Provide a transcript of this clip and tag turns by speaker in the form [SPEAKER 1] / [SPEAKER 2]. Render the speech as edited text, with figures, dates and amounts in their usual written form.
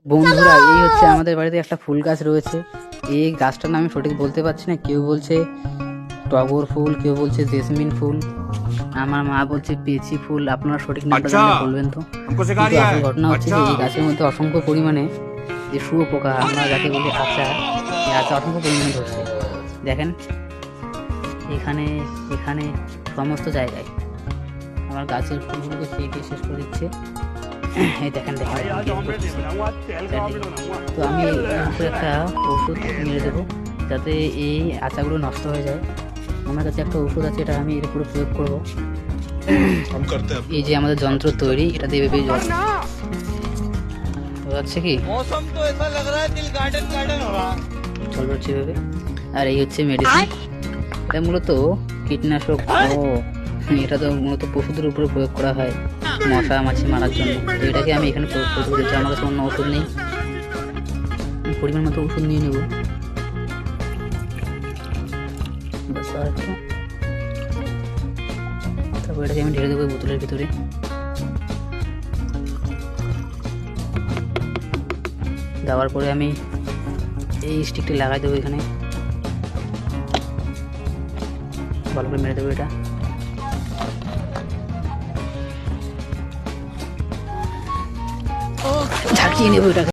[SPEAKER 1] বন্ধুরা, এই হচ্ছে আমাদের বাড়িতে একটা ফুল গাছ রয়েছে। এই গাছটার নাম আমি সঠিক বলতে পারছি না। কেউ বলছে টগর ফুল, কেউ বলছে জেসমিন ফুল, আমার মা বলছে পেঁচি ফুল। আপনারা সঠিক নামটা জানলে বলবেন তো। কিন্তু আসল ঘটনা হচ্ছে যে এই গাছের মধ্যে অসংখ্য পরিমাণে যে শুয়োপোকা, আমরা যাকে বলি আচা, এই আচা অসংখ্য পরিমাণে ধরছে। দেখেন এখানে এখানে সমস্ত জায়গায় আমার গাছের ফুলগুলোকে খেয়ে খেয়ে শেষ করে দিচ্ছে। এই দেখেন দেখেন তো আমি এর উপরে একটা ওষুধ মেরে দেবো যাতে এই আচাগুলো নষ্ট হয়ে যায়। আমার কাছে একটা ওষুধ আছে, এটা আমি এর উপরে প্রয়োগ করবো। এই যে আমাদের যন্ত্র তৈরি, এটা দিয়ে ভেবে জল যাচ্ছে কি জল হচ্ছে ভেবে। আর এই হচ্ছে মেডিসিন, এটা মূলত কীটনাশক। ও এটা তো মূলত পশুদের উপরে প্রয়োগ করা হয় মশা মাছি মারার জন্য। তো এটাকে আমি এখানে প্রয়োগ করবো, যেহেতু আমার কাছে অন্য ওষুধ নেই। পরিমাণ মতো ওষুধ নিয়ে নেব। তারপর এটাকে আমি ঢেলে দেবো বোতলের ভিতরে। দেওয়ার পরে আমি এই স্টিকটি লাগাই দেবো এখানে, ভালো করে মেরে দেবো। এটা ঝাঁকিয়ে নেবো এটাকে।